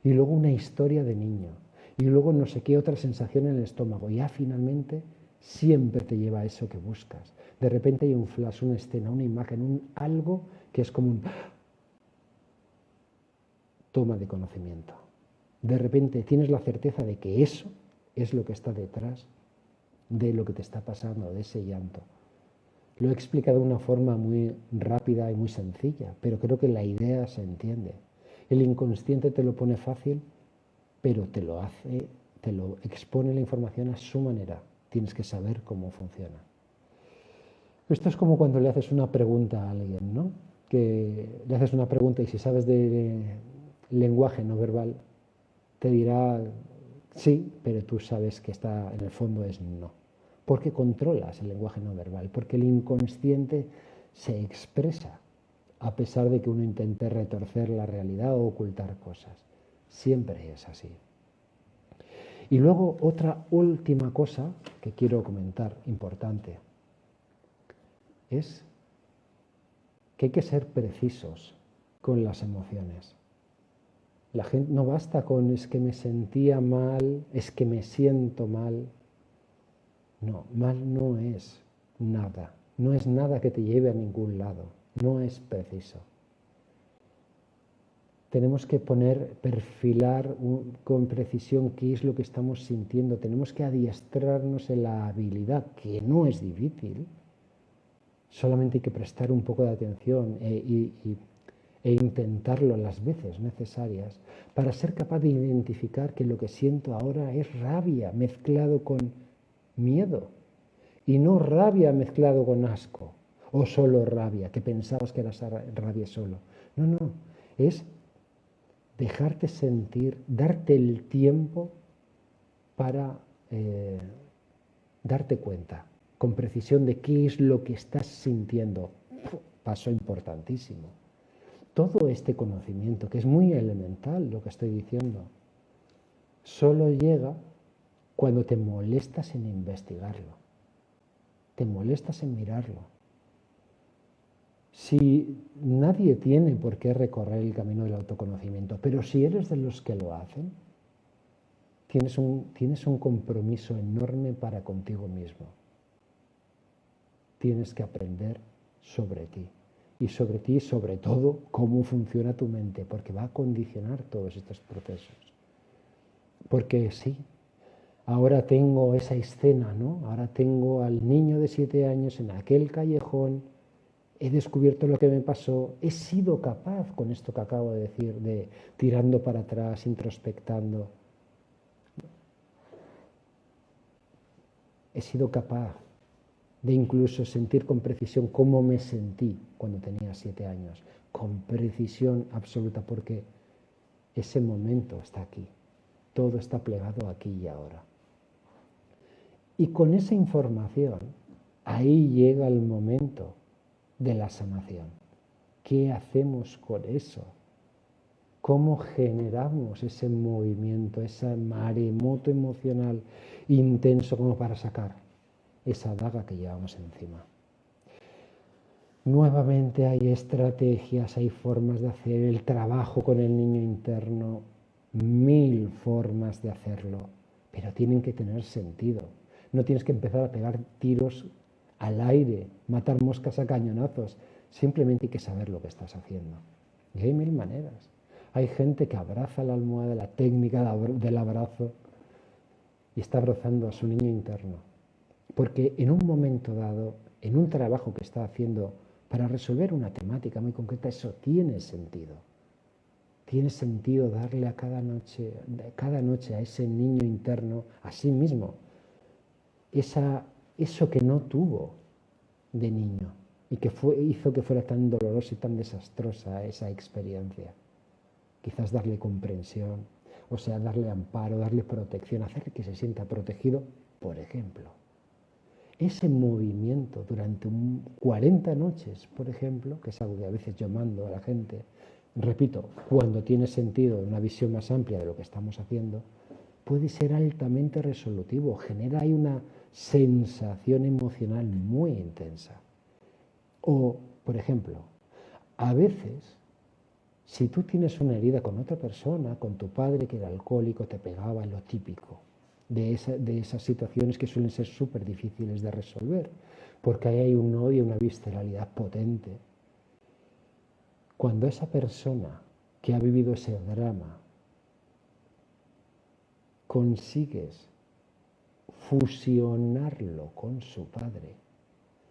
Y luego una historia de niño. Y luego no sé qué otra sensación en el estómago. Y ya finalmente siempre te lleva a eso que buscas. De repente hay un flash, una escena, una imagen, algo que es como un toma de conocimiento. De repente tienes la certeza de que eso es lo que está detrás de lo que te está pasando, de ese llanto. Lo he explicado de una forma muy rápida y muy sencilla, pero creo que la idea se entiende. El inconsciente te lo pone fácil, pero te lo expone la información a su manera. Tienes que saber cómo funciona. Esto es como cuando le haces una pregunta a alguien, ¿no? Que le haces una pregunta y si sabes de lenguaje no verbal, te dirá sí, pero tú sabes que está en el fondo es no. Porque controlas el lenguaje no verbal, porque el inconsciente se expresa a pesar de que uno intente retorcer la realidad o ocultar cosas. Siempre es así. Y luego otra última cosa que quiero comentar, importante, es que hay que ser precisos con las emociones. La gente no basta con es que me sentía mal, es que me siento mal. No, mal no es nada. No es nada que te lleve a ningún lado. No es preciso. Tenemos que perfilar con precisión qué es lo que estamos sintiendo. Tenemos que adiestrarnos en la habilidad, que no es difícil. Solamente hay que prestar un poco de atención e intentarlo las veces necesarias para ser capaz de identificar que lo que siento ahora es rabia mezclado con miedo y no rabia mezclado con asco o solo rabia, que pensabas que era rabia solo. No, no, es dejarte sentir, darte el tiempo para darte cuenta con precisión de qué es lo que estás sintiendo. Paso importantísimo. Todo este conocimiento, que es muy elemental lo que estoy diciendo, solo llega cuando te molestas en investigarlo, te molestas en mirarlo. Si nadie tiene por qué recorrer el camino del autoconocimiento, pero si eres de los que lo hacen, tienes un compromiso enorme para contigo mismo. Tienes que aprender sobre ti. Y sobre ti, sobre todo, cómo funciona tu mente, porque va a condicionar todos estos procesos. Porque sí, ahora tengo esa escena, ¿no? Ahora tengo al niño de 7 años en aquel callejón he descubierto lo que me pasó, he sido capaz, con esto que acabo de decir, de tirando para atrás, introspectando, he sido capaz de incluso sentir con precisión cómo me sentí cuando tenía 7 años, con precisión absoluta, porque ese momento está aquí, todo está plegado aquí y ahora. Y con esa información, ahí llega el momento de la sanación. ¿Qué hacemos con eso? ¿Cómo generamos ese movimiento, ese maremoto emocional intenso como para sacar esa daga que llevamos encima? Nuevamente hay estrategias, hay formas de hacer el trabajo con el niño interno, 1000 formas de hacerlo, pero tienen que tener sentido. No tienes que empezar a pegar tiros al aire, matar moscas a cañonazos, simplemente hay que saber lo que estás haciendo. Y hay 1000 maneras. Hay gente que abraza la almohada, la técnica del abrazo, y está abrazando a su niño interno. Porque en un momento dado, en un trabajo que está haciendo para resolver una temática muy concreta, eso tiene sentido. Tiene sentido darle a cada noche a ese niño interno, a sí mismo, eso que no tuvo de niño y que hizo que fuera tan dolorosa y tan desastrosa esa experiencia. Quizás darle comprensión, o sea, darle amparo, darle protección, hacer que se sienta protegido, por ejemplo. Ese movimiento durante 40 noches, por ejemplo, que es algo que a veces yo mando a la gente, repito, cuando tiene sentido, una visión más amplia de lo que estamos haciendo, puede ser altamente resolutivo, genera ahí una sensación emocional muy intensa. O, por ejemplo, a veces, si tú tienes una herida con otra persona, con tu padre que era alcohólico, te pegaba, lo típico de esas situaciones que suelen ser súper difíciles de resolver, porque ahí hay un odio, una visceralidad potente. Cuando esa persona que ha vivido ese drama consigues fusionarlo con su padre,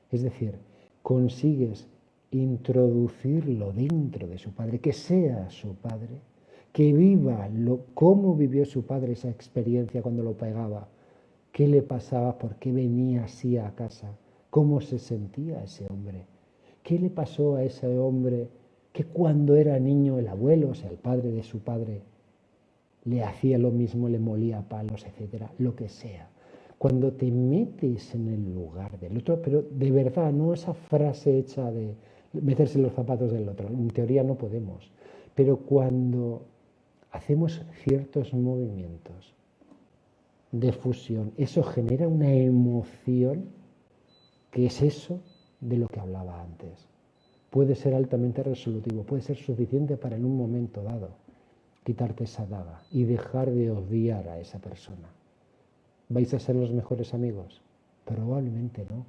es decir, consigues introducirlo dentro de su padre, que sea su padre, que viva cómo vivió su padre esa experiencia cuando lo pegaba, qué le pasaba, por qué venía así a casa, cómo se sentía ese hombre, qué le pasó a ese hombre que cuando era niño el abuelo, o sea, el padre de su padre, le hacía lo mismo, le molía a palos, etcétera, lo que sea. Cuando te metes en el lugar del otro, pero de verdad, no esa frase hecha de meterse en los zapatos del otro, en teoría no podemos, pero cuando hacemos ciertos movimientos de fusión, eso genera una emoción que es eso de lo que hablaba antes. Puede ser altamente resolutivo, puede ser suficiente para en un momento dado quitarte esa daga y dejar de odiar a esa persona. ¿Vais a ser los mejores amigos? Probablemente no.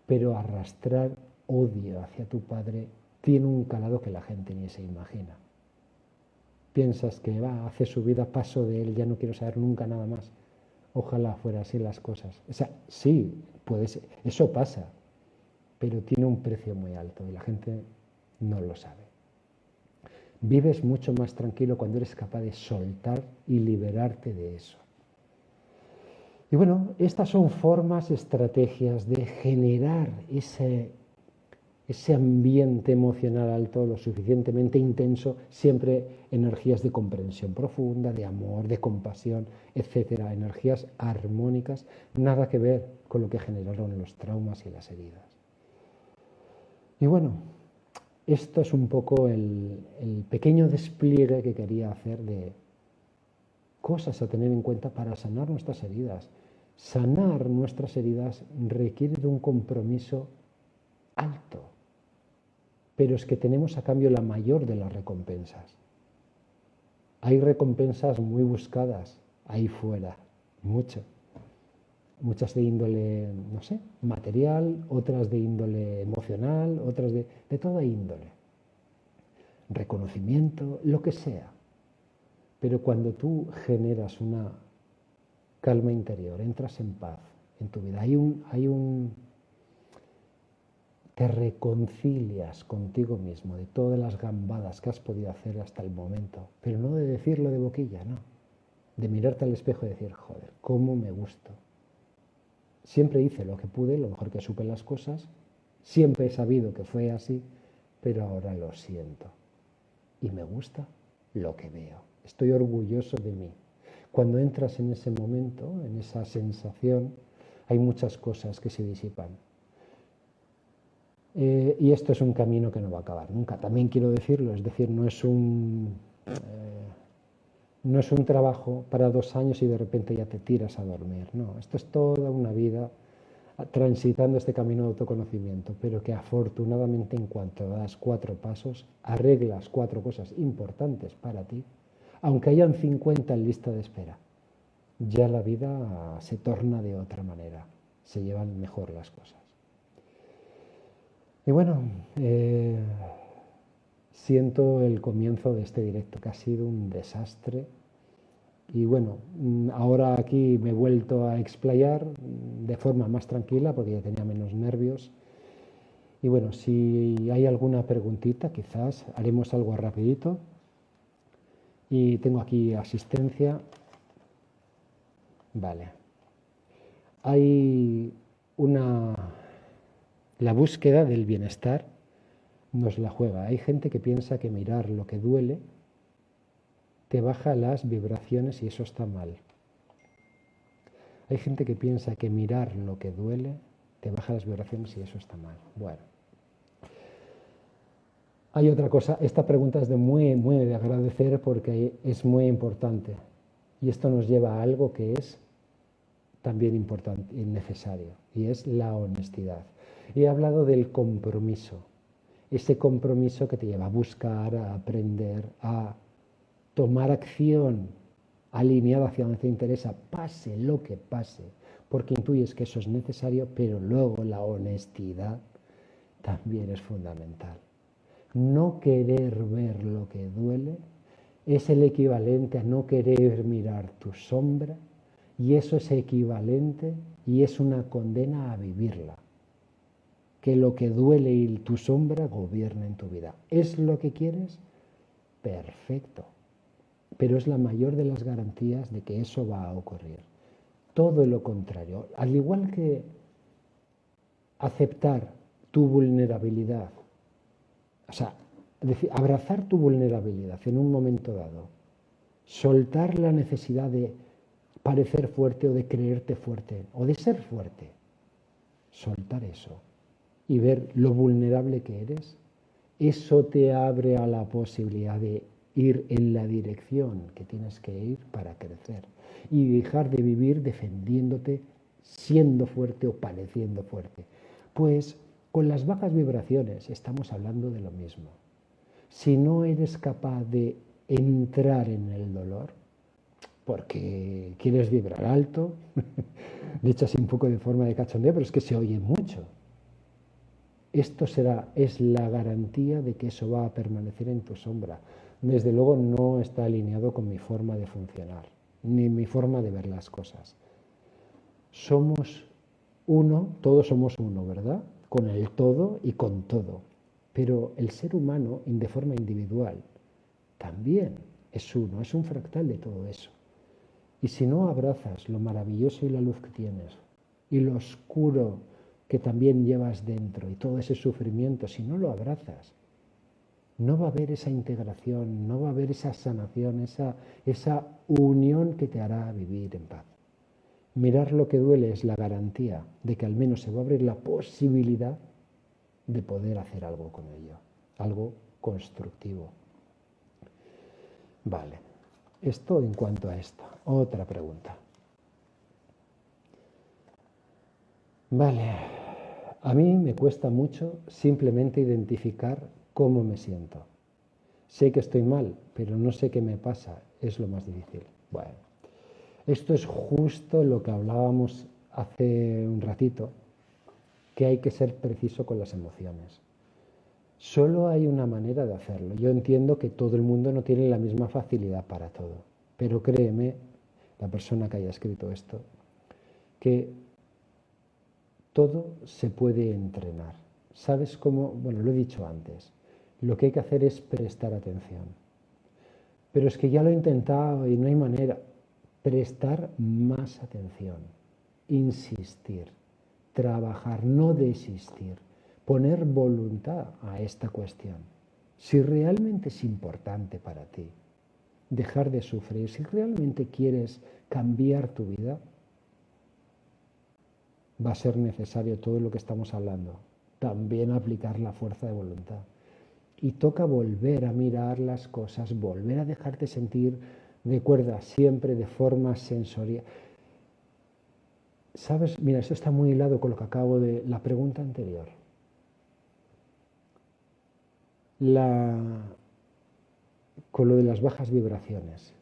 Pero arrastrar odio hacia tu padre tiene un calado que la gente ni se imagina. Piensas que hace su vida, paso de él, ya no quiero saber nunca nada más. Ojalá fuera así las cosas. O sea, sí, puede ser, eso pasa, pero tiene un precio muy alto y la gente no lo sabe. Vives mucho más tranquilo cuando eres capaz de soltar y liberarte de eso. Y bueno, estas son formas, estrategias de generar ese ambiente emocional alto, lo suficientemente intenso, siempre energías de comprensión profunda, de amor, de compasión, etcétera, energías armónicas, nada que ver con lo que generaron los traumas y las heridas. Y bueno, esto es un poco el pequeño despliegue que quería hacer de cosas a tener en cuenta para sanar nuestras heridas. Sanar nuestras heridas requiere de un compromiso alto, pero es que tenemos a cambio la mayor de las recompensas. Hay recompensas muy buscadas ahí fuera, muchas de índole, no sé, material, otras de índole emocional, otras de toda índole. Reconocimiento, lo que sea. Pero cuando tú generas una calma interior, entras en paz en tu vida, te te reconcilias contigo mismo de todas las gambadas que has podido hacer hasta el momento, pero no de decirlo de boquilla, no, de mirarte al espejo y decir, joder, cómo me gusto. Siempre hice lo que pude, lo mejor que supe las cosas, siempre he sabido que fue así, pero ahora lo siento. Y me gusta lo que veo. Estoy orgulloso de mí. Cuando entras en ese momento, en esa sensación, hay muchas cosas que se disipan. Y esto es un camino que no va a acabar nunca. También quiero decirlo, es decir, no es un trabajo para 2 años y de repente ya te tiras a dormir. No, esto es toda una vida transitando este camino de autoconocimiento, pero que afortunadamente en cuanto das 4 pasos, arreglas 4 cosas importantes para ti, aunque hayan 50 en lista de espera, ya la vida se torna de otra manera, se llevan mejor las cosas. Y bueno, siento el comienzo de este directo, que ha sido un desastre. Y bueno, ahora aquí me he vuelto a explayar de forma más tranquila porque ya tenía menos nervios. Y bueno, si hay alguna preguntita, quizás haremos algo rapidito. Y tengo aquí asistencia. Vale. Hay la búsqueda del bienestar nos la juega. Hay gente que piensa que mirar lo que duele te baja las vibraciones y eso está mal. Hay gente que piensa que mirar lo que duele te baja las vibraciones y eso está mal. Bueno. Hay otra cosa, esta pregunta es muy de agradecer porque es muy importante y esto nos lleva a algo que es también importante y necesario y es la honestidad. He hablado del compromiso, ese compromiso que te lleva a buscar, a aprender, a tomar acción alineada hacia donde te interesa, pase lo que pase, porque intuyes que eso es necesario, pero luego la honestidad también es fundamental. No querer ver lo que duele es el equivalente a no querer mirar tu sombra y eso es equivalente y es una condena a vivirla. Que lo que duele y tu sombra gobiernen tu vida. ¿Es lo que quieres? Perfecto. Pero es la mayor de las garantías de que eso va a ocurrir. Todo lo contrario. Al igual que aceptar tu vulnerabilidad, o sea, abrazar tu vulnerabilidad en un momento dado, soltar la necesidad de parecer fuerte o de creerte fuerte o de ser fuerte, soltar eso y ver lo vulnerable que eres, eso te abre a la posibilidad de ir en la dirección que tienes que ir para crecer y dejar de vivir defendiéndote, siendo fuerte o pareciendo fuerte. Pues con las bajas vibraciones estamos hablando de lo mismo. Si no eres capaz de entrar en el dolor, porque quieres vibrar alto, de hecho así un poco de forma de cachondeo, pero es que se oye mucho. Esto es la garantía de que eso va a permanecer en tu sombra. Desde luego no está alineado con mi forma de funcionar, ni mi forma de ver las cosas. Somos uno, todos somos uno, ¿verdad? Con el todo y con todo. Pero el ser humano, de forma individual, también es uno, es un fractal de todo eso. Y si no abrazas lo maravilloso y la luz que tienes, y lo oscuro que también llevas dentro, y todo ese sufrimiento, si no lo abrazas, no va a haber esa integración, no va a haber esa sanación, esa unión que te hará vivir en paz. Mirar lo que duele es la garantía de que al menos se va a abrir la posibilidad de poder hacer algo con ello, algo constructivo. Vale, esto en cuanto a esto. Otra pregunta. Vale, a mí me cuesta mucho simplemente identificar cómo me siento. Sé que estoy mal, pero no sé qué me pasa, es lo más difícil. Bueno, esto es justo lo que hablábamos hace un ratito, que hay que ser preciso con las emociones. Solo hay una manera de hacerlo. Yo entiendo que todo el mundo no tiene la misma facilidad para todo, pero créeme, la persona que haya escrito esto, que todo se puede entrenar. ¿Sabes cómo? Bueno, lo he dicho antes. Lo que hay que hacer es prestar atención. Pero es que ya lo he intentado y no hay manera. Prestar más atención, insistir, trabajar, no desistir, poner voluntad a esta cuestión. Si realmente es importante para ti dejar de sufrir, si realmente quieres cambiar tu vida, va a ser necesario todo lo que estamos hablando, también aplicar la fuerza de voluntad. Y toca volver a mirar las cosas, volver a dejarte sentir, recuerda, siempre de forma sensorial. ¿Sabes? Mira, esto está muy hilado con lo que acabo de... La pregunta anterior. Con lo de las bajas vibraciones.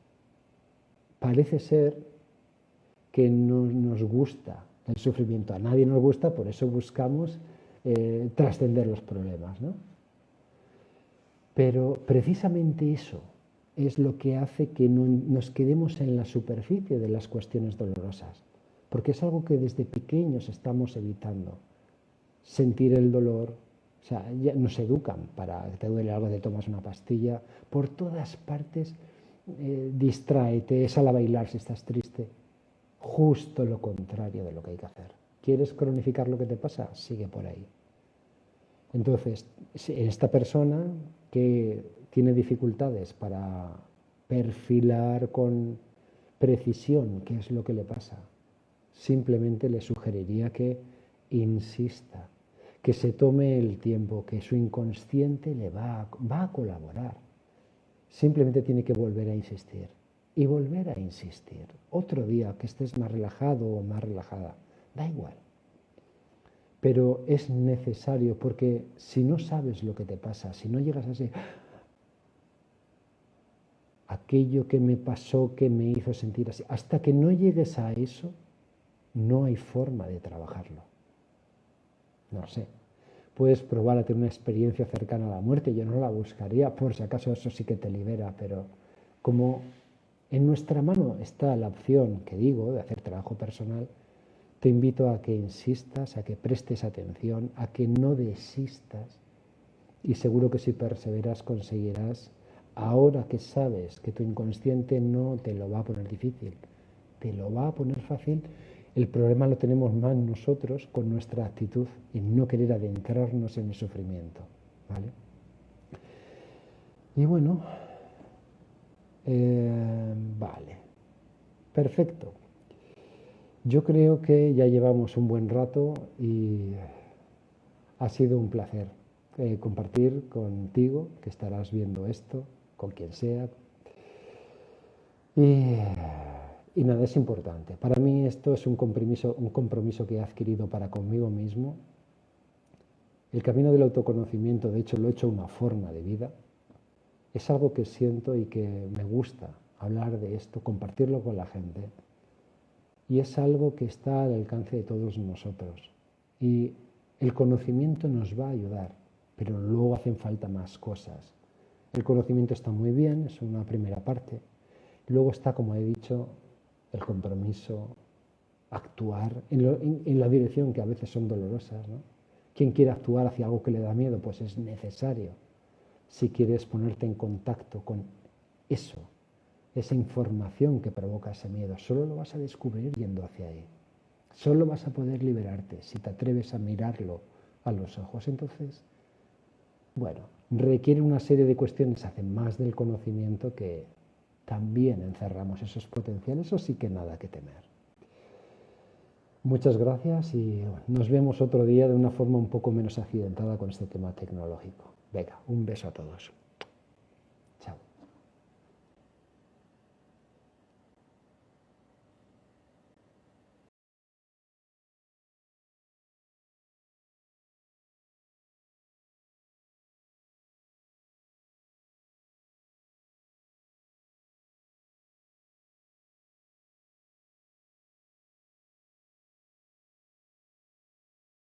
Parece ser que no nos gusta el sufrimiento. A nadie nos gusta, por eso buscamos trascender los problemas, ¿no? Pero precisamente eso es lo que hace que nos quedemos en la superficie de las cuestiones dolorosas, porque es algo que desde pequeños estamos evitando. Sentir el dolor, o sea, ya nos educan para que te duele algo, te tomas una pastilla, por todas partes, distráete, sal a bailar si estás triste. Justo lo contrario de lo que hay que hacer. ¿Quieres cronificar lo que te pasa? Sigue por ahí. Entonces, esta persona que tiene dificultades para perfilar con precisión qué es lo que le pasa, simplemente le sugeriría que insista, que se tome el tiempo, que su inconsciente le va a colaborar. Simplemente tiene que volver a insistir y volver a insistir. Otro día que estés más relajado o más relajada, da igual. Pero es necesario porque si no sabes lo que te pasa, si no llegas a ese... aquello que me pasó, que me hizo sentir así, hasta que no llegues a eso, no hay forma de trabajarlo. No sé. Puedes probar a tener una experiencia cercana a la muerte, yo no la buscaría, por si acaso eso sí que te libera, pero como en nuestra mano está la opción que digo de hacer trabajo personal, te invito a que insistas, a que prestes atención, a que no desistas y seguro que si perseveras conseguirás, ahora que sabes que tu inconsciente no te lo va a poner difícil, te lo va a poner fácil. El problema lo tenemos más nosotros con nuestra actitud en no querer adentrarnos en el sufrimiento, ¿vale? Y bueno, vale, perfecto. Yo creo que ya llevamos un buen rato y ha sido un placer compartir contigo, que estarás viendo esto, con quien sea. Y nada, es importante. Para mí esto es un compromiso que he adquirido para conmigo mismo. El camino del autoconocimiento, de hecho, lo he hecho una forma de vida. Es algo que siento y que me gusta hablar de esto, compartirlo con la gente. Y es algo que está al alcance de todos nosotros. Y el conocimiento nos va a ayudar, pero luego hacen falta más cosas. El conocimiento está muy bien, es una primera parte. Luego está, como he dicho, el compromiso, actuar en la dirección que a veces son dolorosas, ¿no? Quien quiere actuar hacia algo que le da miedo, pues es necesario. Si quieres ponerte en contacto con eso, esa información que provoca ese miedo, solo lo vas a descubrir yendo hacia ahí. Solo vas a poder liberarte si te atreves a mirarlo a los ojos. Entonces, bueno, requiere una serie de cuestiones, hacen más del conocimiento que también encerramos esos potenciales, eso sí que nada que temer. Muchas gracias y nos vemos otro día de una forma un poco menos accidentada con este tema tecnológico. Venga, un beso a todos.